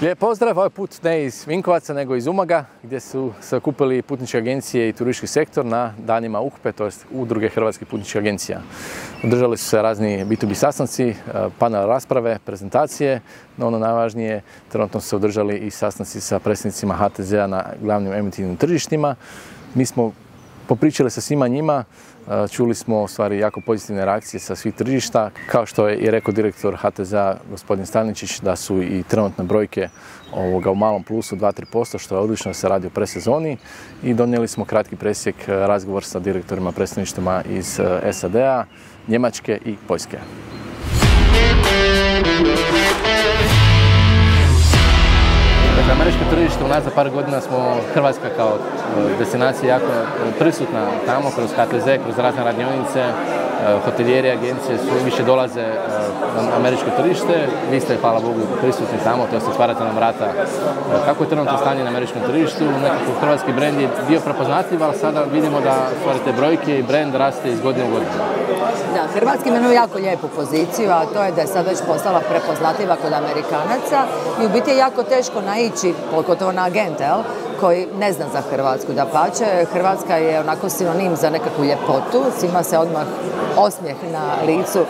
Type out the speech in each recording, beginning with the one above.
Lijep pozdrav, ovaj put ne iz Vinkovaca nego iz Umaga gdje su se okupili putničke agencije i turistički sektor na danima UHPE, to jest Udruge hrvatskih putničkih agencija. Održali su se razni B2B sastanci, panel rasprave, prezentacije, no ono najvažnije, trenutno su se održali i sastanci sa predsjednicima HTZ-a na glavnim emitivnim tržištima. Mi smo popričali sa svima njima, čuli smo u stvari jako pozitivne reakcije sa svih tržišta. Kao što je i rekao direktor HTZ-a gospodin Stančić, da su i trenutne brojke u malom plusu 2-3%, što je odlično da se radi o presezoni, i donijeli smo kratki presjek razgovor sa direktorima predstavništvima iz SAD-a, Njemačke i Poljske. Dakle, američko tržište unazad par godina smo Hrvatska kao destinacija jako prisutna tamo kroz HTZ, kroz razne radionice, hotelijeri, agencije sve više dolaze na američko tržište. Vi ste, hvala Bogu, prisutni tamo, to jest otvarate nam vrata. Kako je trenutno stanje na američkom tržištu? Nekako hrvatski brend je bio prepoznatljiv, ali sada vidimo da stvarate brojke i brend raste iz godine u godinu. Da, Hrvatski ima jako lijepu poziciju, a to je da je sad već postala prepoznatljiva kod Amerikanaca i u biti je jako teško naići, pogotovo na agente, koji ne zna za Hrvatsku. Dapače, Hrvatska je onako sinonim za nekakvu ljepotu, svima se odmah osmijeh na licu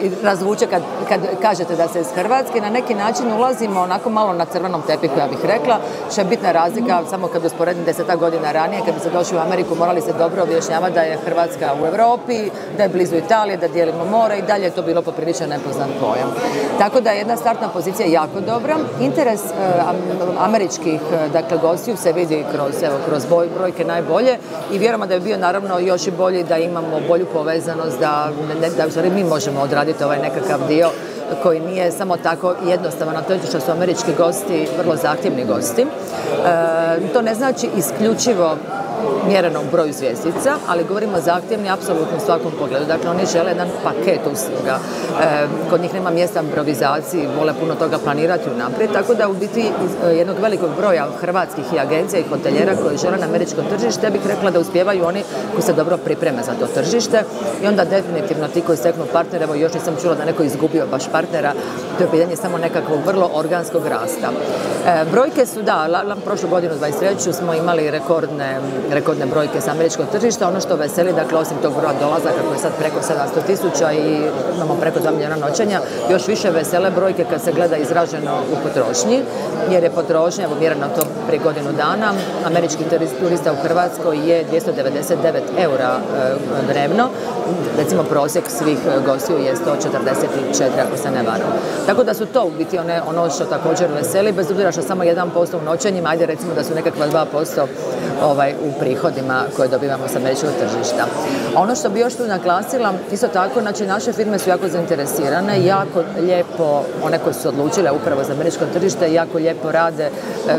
i razvuče kad kažete da se iz Hrvatske. Na neki način ulazimo onako malo na crvenom tepihu, ja bih rekla, što je bitna razlika, samo kad usporedim 10 godina ranije, kad bi se došli u Ameriku, morali se dobro objašnjavati da je Hrvatska u Europi, da je blizu Italije, da dijelimo more i dalje je to bilo poprilično nepoznat pojam. Tako da je jedna startna pozicija jako dobra. Interes američkih, dakle, gostiju se vidi kroz brojke najbolje i vjerujemo da je bio naravno još i bolji da imamo bolju povezanost, da mi možemo odraditi ovaj nekakav dio koji nije samo tako jednostavan, a to je što su američki gosti vrlo zahtjevni gosti. To ne znači isključivo mjerenom broju zvjezdica, ali govorimo zahtjevni apsolutno u svakom pogledu. Dakle, oni žele jedan paket usluga. Kod njih nema mjesta improvizaciji, vole puno toga planirati unaprijed, tako da u biti jednog velikog broja hrvatskih i agencija i hotelijera koji žele na američko tržište, bih rekla da uspijevaju oni koji se dobro pripreme za to tržište i onda definitivno ti koji steknu partnera, evo još nisam čula da neko izgubio baš partnera, to je pitanje samo nekakvog vrlo organskog rasta. Brojke su, da, prošlu godinu 23. smo imali rekordne brojke sa američkog tržišta. Ono što veseli, dakle, osim tog broja dolazaka koji je sad preko 700.000 i imamo preko 2 milijuna noćenja, još više vesele brojke kad se gleda izraženo u potrošnji, jer je potrošnja, evo mjereno to prije godinu dana, američkih turista u Hrvatskoj je 299 eura dnevno, recimo prosjek svih gostiju je 144, ako se ne varam. Tako da su to u biti ono što također veseli, bez obzira što samo 1% u noćenjima, ajde recimo da su nekakva 2% u prihodima koje dobivamo sa američkog tržišta. Ono što bi još tu naglasila, isto tako, znači naše firme su jako zainteresirane, jako lijepo, one koje su odlučile upravo za američko tržište, jako lijepo rade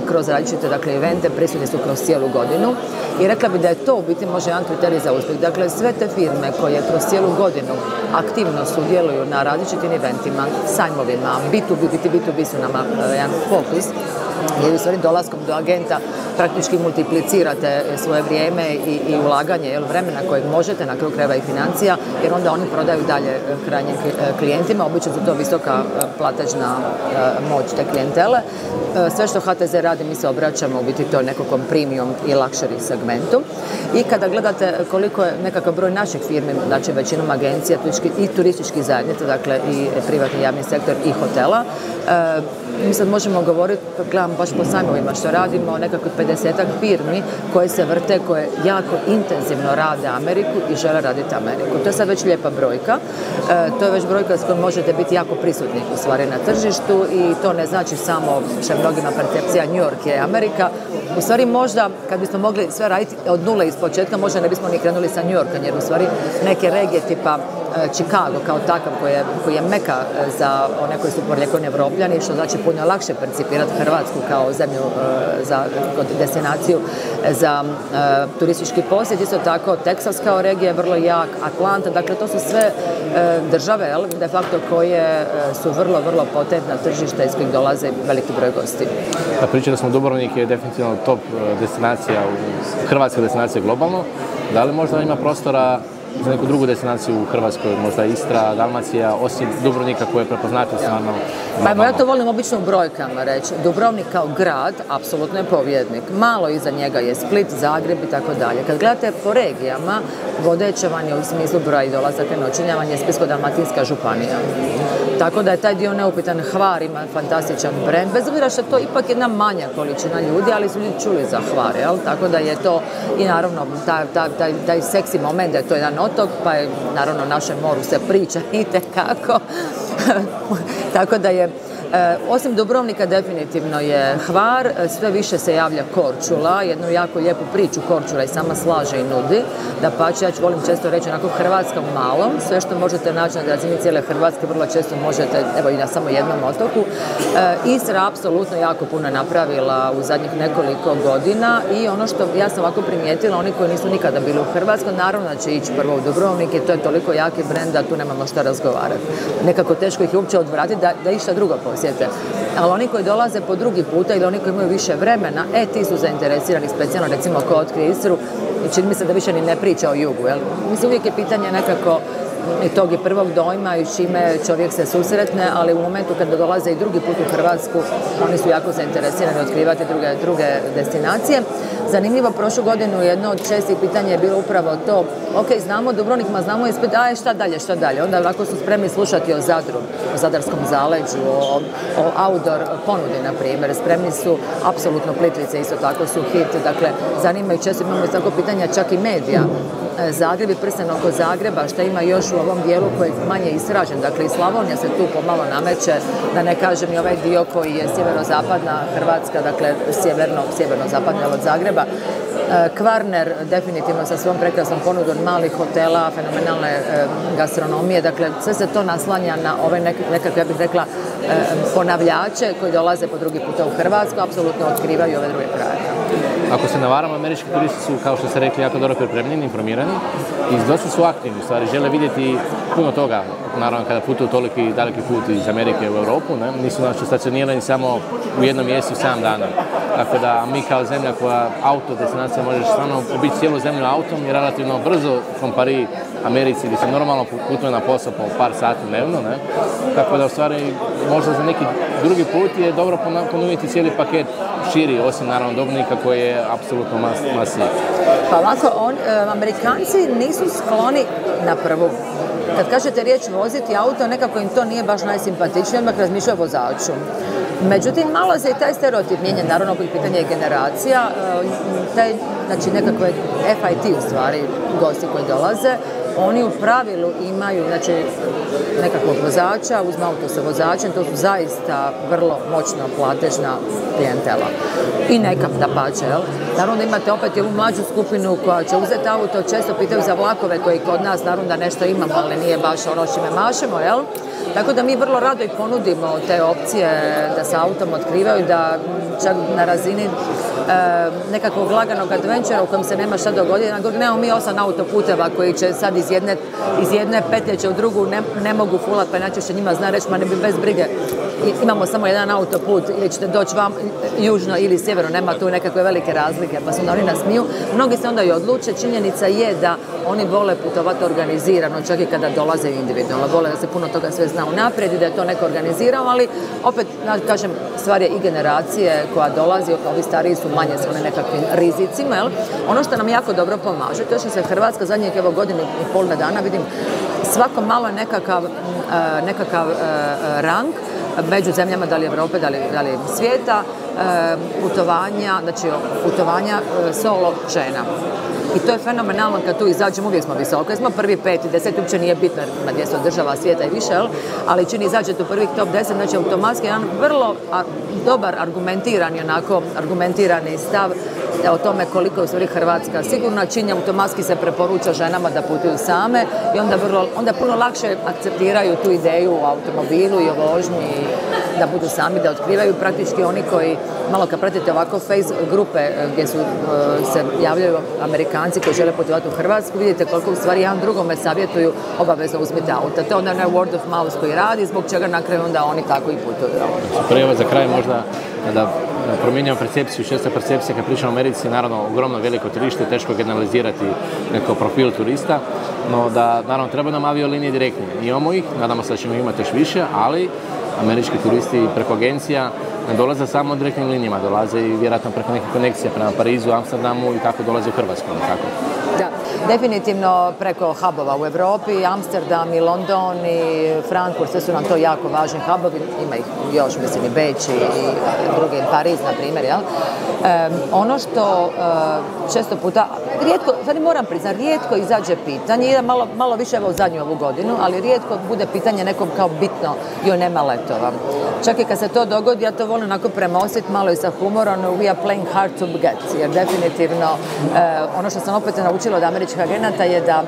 kroz različite, dakle, evente, prisutni su kroz cijelu godinu i rekla bi da je to u biti može jedan kriterij za uspjeh. Dakle, sve te firme koje kroz cijelu godinu aktivno sudjeluju na različitim eventima, sajmovima, B2B su nama jedan fokus, jer u stvari dolaskom do agenta praktički multiplicirate svoje vrijeme i ulaganje vremena kojeg možete, na kraju krajeva i financija, jer onda oni prodaju dalje krajnjim klijentima, obično su to visoka platežna moć te klijentele. Sve što HTZ radi, mi se obraćamo u biti to nekakvom premium i luxury segmentu. I kada gledate koliko je nekakav broj naših firmi, znači većinom agencija i turističkih zajednica, dakle i privatni javni sektor i hotela, mi sad možemo govoriti, gledam baš po sajmovima što radimo, nekakvih 50-ak firmi koje se vrte, koje jako intenzivno rade Ameriku i žele raditi Ameriku. To je sad već lijepa brojka. To je već brojka s kojom možete biti jako prisutni u stvari na tržištu i to ne znači samo što je mnogima percepcija New York je Amerika. U stvari možda kad bismo mogli sve raditi od nule iz početka, možda ne bismo ni krenuli sa New Yorka, jer u stvari neke regije tipa Chicago kao takav koji je meka za one koji su porijeklo Evropljani, što znači puno lakše percipirati Hrvatsku kao zemlju za destinaciju za turistički posjet. Isto tako Teksas kao regija je vrlo jak, Atlanta, dakle to su sve države de facto koje su vrlo, vrlo potentna tržišta iz kojih dolaze veliki broj gosti. Pričali smo, Dubrovnik je definitivno top destinacija, hrvatska destinacija globalno. Da li možda ima prostora za neku drugu destinaciju u Hrvatskoj, možda Istra, Dalmacija, osim Dubrovnika koje je prepoznatljiv stvarno? Pa evo, ja to volim obično u brojkama reći. Dubrovnik kao grad, apsolutno je pobjednik. Malo iza njega je Split, Zagreb i tako dalje. Kad gledate po regijama, vodeće vam je u smislu broja i dolazaka i noćenja vam je Splitsko-dalmatinska županija. Tako da je taj dio neupitan. Hvar ima fantastičan brend, bez obzira što je to ipak jedna manja količina ljudi, ali su ljudi čuli za Hvar, jel? Tako da je to i naravno taj seksi moment da je to jedan otok, pa je naravno našem moru se priča itekako. Tako da je osim Dubrovnika definitivno je Hvar, sve više se javlja Korčula, jednu jako lijepu priču Korčula i sama slaže i nudi, da pače, ja volim često reći onako Hrvatska u malom, sve što možete naći na razini cijele Hrvatske vrlo često možete, evo i na samo jednom otoku. Istra apsolutno jako puno napravila u zadnjih nekoliko godina i ono što ja sam ovako primijetila, oni koji nisu nikada bili u Hrvatskoj, naravno da će ići prvo u Dubrovnik i to je toliko jaki brend da tu nemamo šta razgovarati. Nekako teško ih uopće odvratiti da išta drugo posjete. Ali oni koji dolaze po drugi puta ili oni koji imaju više vremena, ti su zainteresirani specijalno recimo ko otkrije Istru i čini mi se da više ni ne priča o jugu. Jel? Mislim, uvijek je pitanje nekako i tog je prvog dojma i s čime čovjek se susretne, ali u momentu kada dolaze i drugi put u Hrvatsku, oni su jako zainteresirani otkrivati druge destinacije. Zanimljivo, prošlu godinu jedno od čestih pitanja je bilo upravo to, ok, znamo Dubrovnik, ma znamo i Split, šta dalje? Onda ovako su spremni slušati o Zadru, o Zadarskom zaleđu, o outdoor ponudi, na primjer. Spremni su apsolutno Plitvice, isto tako su hit, dakle, zanimaju često, imamo i tako pitanja čak i medija. Zagreb i prsten oko Zagreba, što ima još u ovom dijelu koji je manje istražen. Dakle, i Slavonija se tu pomalo nameće, da ne kažem i ovaj dio koji je sjeverozapadna Hrvatska, dakle sjeverno-zapadna od Zagreba. Kvarner definitivno sa svom prekrasnom ponudom malih hotela, fenomenalne gastronomije, dakle sve se to naslanja na ove nekakve, ja bih rekla, ponavljače koji dolaze po drugi puta u Hrvatsku, apsolutno otkrivaju ove druge krajeve. Ako se ne varam, američki turisti su, kao što ste rekli, jako dobro pripremljeni, informirani i dosta su aktivni, u stvari žele vidjeti puno toga. Naravno, kada putuju toliki daleki put iz Amerike u Europu, nisu znači stacionirani samo u jednom mjestu 7 dana. Tako da mi kao zemlja koja auto destinacija možeš stvarno obići cijelu zemlju autom i relativno brzo kompari Americi gdje se normalno putuje na posao po par sati dnevno. Tako da u stvari možda za neki drugi put je dobro ponuditi cijeli paket širi, osim naravno Dubrovnika koji je apsolutno must. Pa ovako, Amerikanci nisu skloni na prvu. Kad kažete riječ voziti auto, nekako im to nije baš najsimpatičnije, odmah razmišljaju o vozaču. Međutim, malo se i taj stereotip mijenja, naravno, pitanje je generacija, znači nekakve FIT u stvari, gosti koji dolaze, oni u pravilu imaju, znači, nekakvog vozača, uzme auto sa vozačem, to su zaista vrlo moćno platežna klijentela. I nekam da pače, jel? Naravno da imate opet i ovu mlađu skupinu koja će uzeti auto, često pitaju za vlakove koji kod nas, naravno da nešto imamo, ali nije baš ono čime mašemo, jel? Tako da mi vrlo rado i ponudimo te opcije da se autom otkrivaju, da čak na razini nekakvog laganog adventura u kojem se nema šta dogoditi. Nemamo mi 8 autoputeva koji će sad iz jedne petlje će u drugu ne mogu fulati, pa najčešće njima zna reći, ma ne bi bez brige. Imamo samo jedan autoput ili ćete doći vam južno ili sjeverno, nema tu nekakve velike razlike, pa se onda oni nasmiju. Mnogi se onda i odluče, činjenica je da oni vole putovati organizirano, čak i kada dolaze individualno, vole da se puno toga sve zna unaprijed i da je to neko organizirao, ali opet, kažem, stvar je i generacije koja dolazi, ovi stariji su manje s one nekakvim rizicima, jel? Ono što nam jako dobro pomaže, to je što se Hrvatska zadnjih godinu i pol dana, vidim, svako malo nekakav rang među zemljama, da li Evrope, da li svijeta, putovanja solo žena. I to je fenomenalno kad tu izađemo, uvijek smo visoko, jer smo prvi 5 i 10, uopće nije bitno na 200 država svijeta i više, ali čini izađete u prvih top 10, znači automatski jedan vrlo dobar argumentirani stav o tome koliko je u stvari Hrvatska sigurna, čini automatski se preporuča ženama da putuju same i onda puno lakše akceptiraju tu ideju o automobilu i o vožnji da budu sami, da otkrivaju praktički oni koji, malo kad pratite ovako face grupe gdje se javljaju Amerikanci koji žele putovati u Hrvatsku, vidite koliko u stvari jedan drugome savjetuju obavezno uzmite auto. To je onda word of mouth koji radi, zbog čega na kraju onda oni tako i putuju. Prvo za kraj možda da promijenio percepciju, česta percepcija kad pričamo o Americi, naravno ogromno veliko tržište, teško generalizirati neko profil turista, no da naravno treba nam aviolinije direktne. Imamo ih, nadamo se da ćemo imati još više, ali američki turisti preko agencija ne dolaze samo direktnim linijama, dolaze i vjerojatno preko nekih konekcija prema Parizu, Amsterdamu i tako dolaze u Hrvatsku. Tako. Da, definitivno preko hubova u Europi, Amsterdam i London i Frankfurt, sve su nam to jako važni hubovi, ima ih još, mislim, i Beč i drugi, Pariz, na primjer, jel? Ono što često puta, rijetko, sad moram priznati, rijetko izađe pitanje, ide malo više evo u zadnju ovu godinu, ali rijetko bude pitanje nekom kao bitno, joj nema letova. Čak i kad se to dogodi, ja to volim onako premostiti malo i sa humorom, we are playing hard to get, jer definitivno ono što sam opet naučila od američkih agenata je da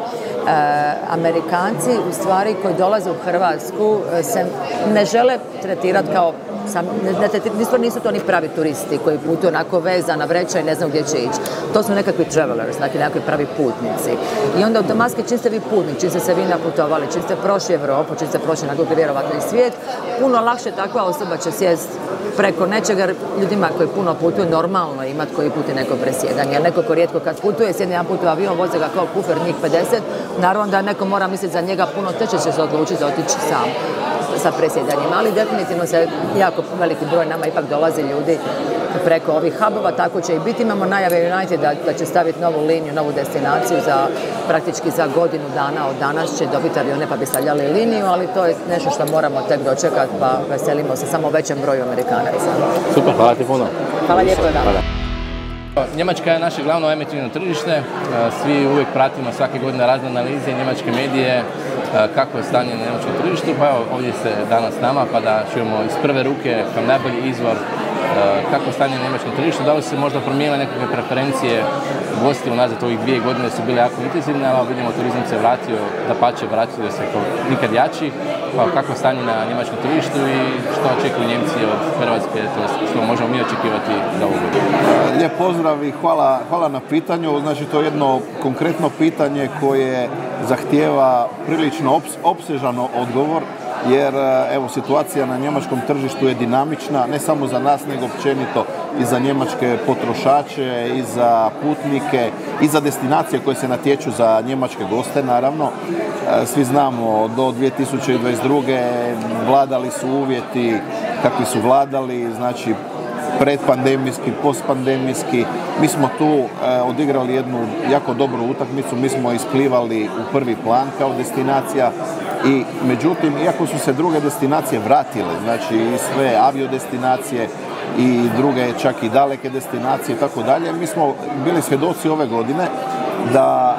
Amerikanci u stvari koji dolaze u Hrvatsku se ne žele tretirati kao nisu to oni pravi turisti koji putuju onako vezana vreća i ne znam gdje će ići. To su nekakvi travelers, dakle nekakvi pravi putnici. I onda automatski čim ste vi putnik, čim ste se vi naputovali, čim ste prošli Europu, čim ste prošli na drugi vjerovatno i svijet, puno lakše takva osoba će sjest preko nečega, ljudima koji puno putuju normalno imati koji puti neko presjedanje. Jer neko ko rijetko kad putuje, sjedne jedan put u avion, voze ga kao kufer, njih 50, naravno da neko mora misliti za njega puno teže će se odlučiti otići sam sa presjedanjima, ali definitivno se jako veliki broj nama ipak dolazi ljudi preko ovih hubova, tako će i biti. Imamo najave United da će staviti novu liniju, novu destinaciju praktički za godinu dana od danas će dobiti avione pa bi stavljali liniju, ali to je nešto što moramo tek dočekati, pa veselimo se samo većem broju Amerikanaca. Super, hvala ti puno. Hvala lijepo da. Njemačka je naše glavno emitivno tržište, svi uvijek pratimo svake godine razne analize njemačke medije, kako je stanje na njemačkom tržištu, pa evo ovdje ste danas s nama pa da čujemo iz prve ruke kao najbolji izvor kako je stanje na njemačkom tržištu, da li se možda promijenile nekakve preferencije gosti unazad ovih 2 godine su bile jako intenzivne, ali vidimo turizam se vratio, dapače vratio se nikad jači, pa kako je stanje na njemačkom tržištu i što očekuju Njemci od Hrvatske, to što možemo mi očekivati za ovu godinu. Lijep pozdrav i hvala na pitanju. Znači to je jedno konkretno pitanje koje zahtijeva prilično opsežan odgovor, jer evo situacija na njemačkom tržištu je dinamična, ne samo za nas nego općenito i za njemačke potrošače, i za putnike, i za destinacije koje se natječu za njemačke goste, naravno. Svi znamo, do 2022. vladali su uvjeti kakvi su vladali, znači predpandemijski, postpandemijski. Mi smo tu odigrali jednu jako dobru utakmicu, mi smo isplivali u prvi plan kao destinacija i međutim, iako su se druge destinacije vratile, znači i sve aviodestinacije i druge čak i daleke destinacije i tako dalje, mi smo bili svjedoci ove godine da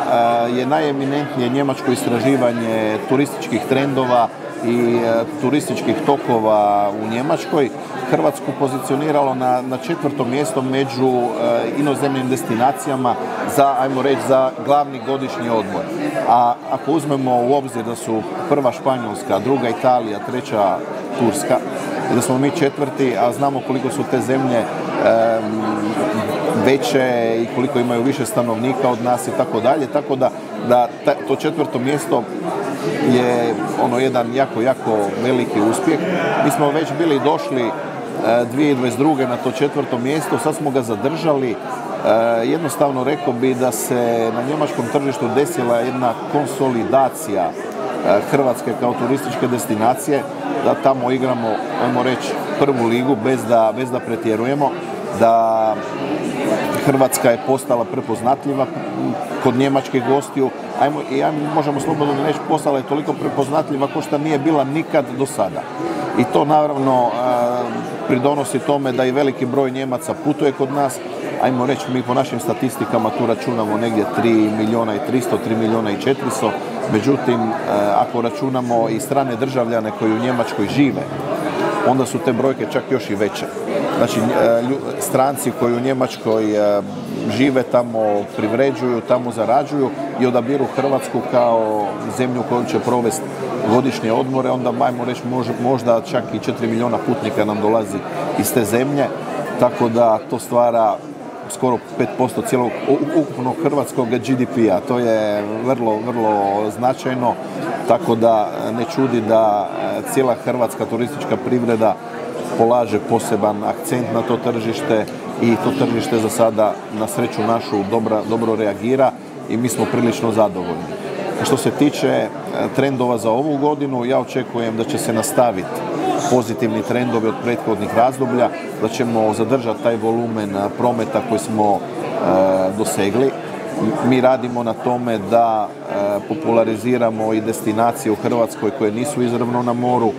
je najeminentnije njemačko istraživanje turističkih trendova i turističkih tokova u Njemačkoj Hrvatsku pozicioniralo na 4. mjesto među inozemnim destinacijama za, ajmo reći, za glavni godišnji odmor. A ako uzmemo u obzir da su prva Španjolska, druga Italija, treća Turska, da smo mi 4., a znamo koliko su te zemlje veće i koliko imaju više stanovnika od nas i tako dalje, tako da to 4. mjesto je jedan jako veliki uspjeh. Mi smo već bili došli 2022. na to 4. mjesto, sad smo ga zadržali. Jednostavno rekao bi da se na njemačkom tržištu desila jedna konsolidacija Hrvatske kao turističke destinacije, da tamo igramo, ajmo reći, prvu ligu bez da pretjerujemo, da Hrvatska je postala prepoznatljiva kod njemačkih gostiju, možemo slobodno reći, postala je toliko prepoznatljiva kao što nije bila nikad do sada. I to naravno pridonosi tome da i veliki broj Njemaca putuje kod nas. Ajmo reći, mi po našim statistikama tu računamo negdje 3 milijuna i 300, 3 milijuna i 400. Međutim, ako računamo i strane državljane koji u Njemačkoj žive, onda su te brojke čak još i veće. Znači, stranci koji u Njemačkoj žive tamo, privređuju, tamo zarađuju i odabiru Hrvatsku kao zemlju koju će provesti godišnje odmore, onda ajmo reći možda čak i 4 milijuna putnika nam dolazi iz te zemlje, tako da to stvara skoro 5% cijelog ukupnog hrvatskog GDP-a. To je vrlo značajno, tako da ne čudi da cijela hrvatska turistička privreda polaže poseban akcent na to tržište i to tržište za sada na sreću našu dobro reagira i mi smo prilično zadovoljni. Što se tiče trendova za ovu godinu, ja očekujem da će se nastaviti pozitivni trendovi od prethodnih razdoblja, da ćemo zadržati taj volumen prometa koji smo dosegli. Mi radimo na tome da populariziramo i destinacije u Hrvatskoj koje nisu izravno na moru,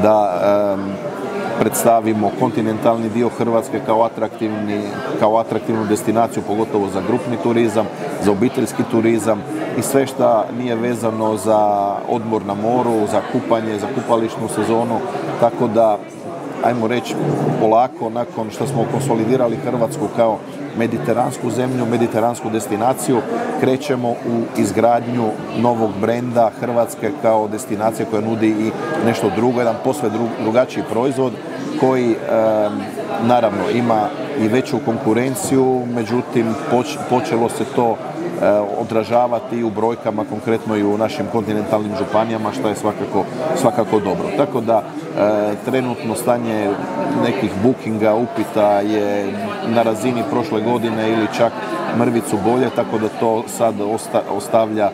da predstavimo kontinentalni dio Hrvatske kao atraktivnu destinaciju, pogotovo za grupni turizam, za obiteljski turizam i sve što nije vezano za odmor na moru, za kupanje, za kupališnu sezonu, tako da, ajmo reći, polako, nakon što smo konsolidirali Hrvatsku kao mediteransku zemlju, mediteransku destinaciju, krećemo u izgradnju novog brenda Hrvatske kao destinacije koja nudi i nešto drugo, jedan posve drugačiji proizvod koji naravno ima i veću konkurenciju, međutim počelo se to odražavati i u brojkama, konkretno i u našim kontinentalnim županijama, što je svakako dobro. Tako da trenutno stanje nekih bookinga, upita je na razini prošle godine ili čak mrvicu bolje, tako da to sad ostavlja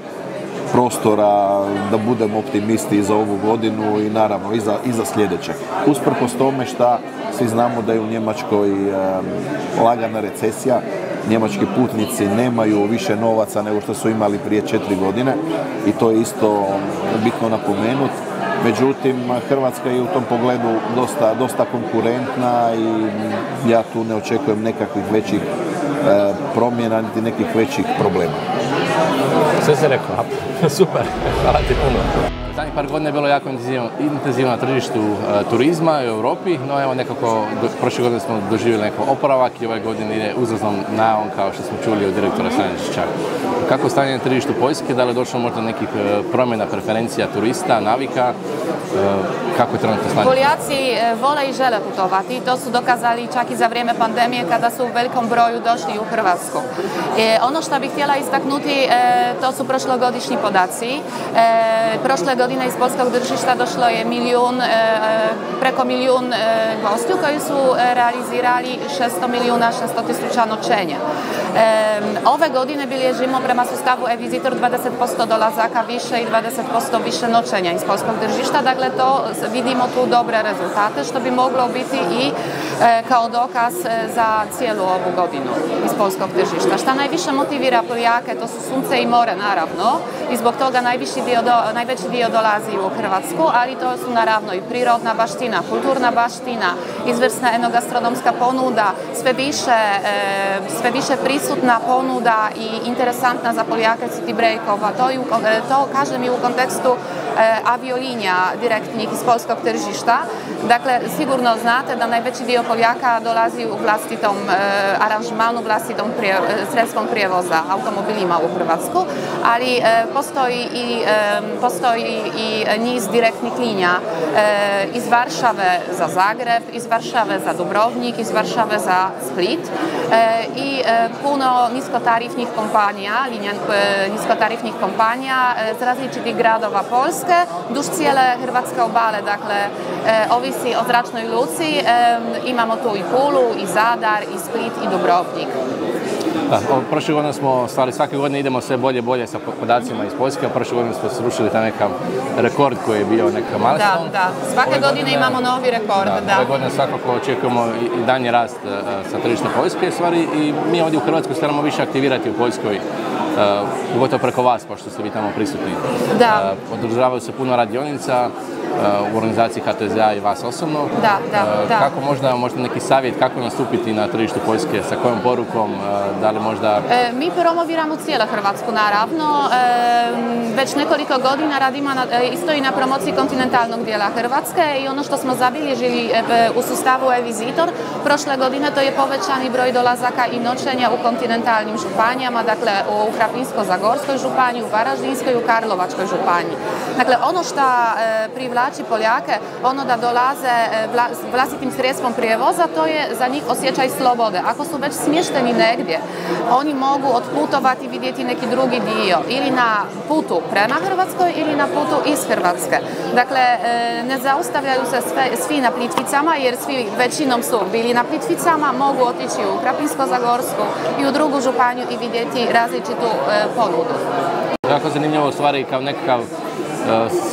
prostora da budemo optimisti za ovu godinu i naravno i za sljedeće. Usprkos tome što svi znamo da je u Njemačkoj lagana recesija, njemački putnici nemaju više novaca nego što su imali prije 4 godine i to je isto bitno napomenuti. Međutim, Hrvatska je u tom pogledu dosta konkurentna i ja tu ne očekujem nekakvih većih promjena, niti nekih većih problema. Sve se rekao, super, hvala ti puno. Zadnjih par godina je bilo jako intenzivno na tržištu turizma u Europi, no evo nekako prošle godine smo doživjeli neko oporavak i ove godine ide uzlaznom najavom kao što smo čuli od direktora Stančića. Kako stanje na tržištu Poljske, da li je došlo možda nekih promjena preferencija turista, navika, kako je trenutno stanje? Poljaci vole i žele putovati, to su dokazali čak i za vrijeme pandemije kada su u velikom broju došli u Hrvatsku. Ono što bih htjela istaknuti, to su prošlogodišnji podaci. Prošle godine iz poljskog tržišta došlo je preko milijun gostiju koji su realizirali 600 milijuna 600 tisuća noćenja. Ove godine bilježimo prema sustavu e-Visitor 20% dolazaka više i 20% više noćenja iz poljskog tržišta. Dakle, to vidimo tu dobre rezultate što bi moglo biti i kao dokaz za cijelu ovu godinu iz poljskog tržišta. Šta najviše motivira Poljake, to su sunce i more naravno i zbog toga najveći dio dolazi u Hrvatsku, ali to su naravno i prirodna baština, kulturna baština, izvrsna enogastronomska ponuda, sve više prisutna ponuda i interesantna za Poljake city breakova. To kažem i u kontekstu aviolinija direktnih iz poljskog tržišta. Dakle, sigurno znate da najveći dio Poljaka dolazi u vlastitom aranžmanu, vlastitom sredstvom prijevoza automobilima u Hrvatsku, ali postoji i niz direktnih linija iz Varšave za Zagreb, iz Varšave za Dubrovnik, iz Varšave za Split i puno niskotarifnih kompanija, niskotarifnih kompanija z različitih gradova Poljske, duž cijele hrvatske obale, dakle, ovisi o zračnoj luci, imamo tu i Pulu, i Zadar, i Split, i Dubrovnik. Da, prošle godine smo stvari, svake godine idemo sve bolje sa podacima iz Poljske, a prošle godine smo srušili taj nekav rekord koji je bio neka milestone. Da, svake godine imamo novi rekord. Ove godine svakako očekujemo i danji rast sa tržišta Poljske stvari i mi ovdje u Hrvatskoj staramo više aktivirati u Poljskoj, pogotovo preko vas, pošto ste vi tamo prisutni. Da. Održavaju se puno radionica u organizaciji HTZ-a i vas osobno. Da. Kako možda neki savjet, kako nastupiti na tržištu Poljske, sa kojom porukom, da li možda... Mi promoviramo cijelu Hrvatsku, naravno. Već nekoliko godina radimo isto i na promociji kontinentalnog dijela Hrvatske i ono što smo zabilježili u sustavu e-Visitor prošle godine, to je povećani broj dolazaka i noćenja u kontinentalnim županijama, dakle u Krapinsko-zagorskoj županiji, u Varaždinskoj i u Karlovačkoj županiji. Dakle, ono što privlači vlači Poljake, ono da dolaze vlastitim sredstvom prijevoza, to je za njih osjećaj slobode. Ako su već smješteni negdje, oni mogu otputovati, vidjeti neki drugi dio, ili na putu prema Hrvatskoj ili na putu iz Hrvatske. Dakle, ne zaustavljaju se svi na Plitvicama, jer svi većinom su bili na Plitvicama, mogu otići u Krapinsko-zagorsku i u drugu županiju i vidjeti različitu ponudu. Jako zanimljivo u stvari kao nekakav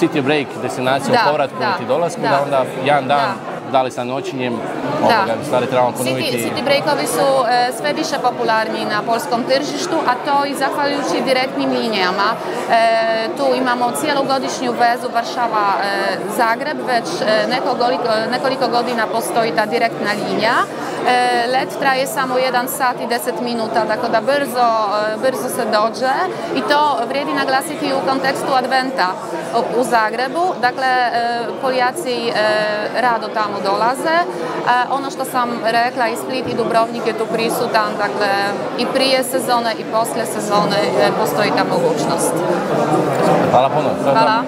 city break destinacija u povratku i dolasku, da onda jedan dan da li sa noćenjem stvari trebamo ponuditi. City breakovi su sve više popularni na poljskom tržištu, a to i zahvaljujući direktnim linijama. Tu imamo cijelogodišnju vezu Varšava-Zagreb, već nekoliko godina postoji ta direktna linija. Let traje samo 1 sat i 10 minuta, tako da brzo se dođe i to vrijedi naglasiti u kontekstu adventa u Zagrebu. Dakle, Poljaci rado tamo dolaze. Ono što sam rekla, i Split i Dubrovnik je tu prisutan, dakle i prije sezone i poslije sezone postoji ta mogućnost. Hvala puno. Hvala.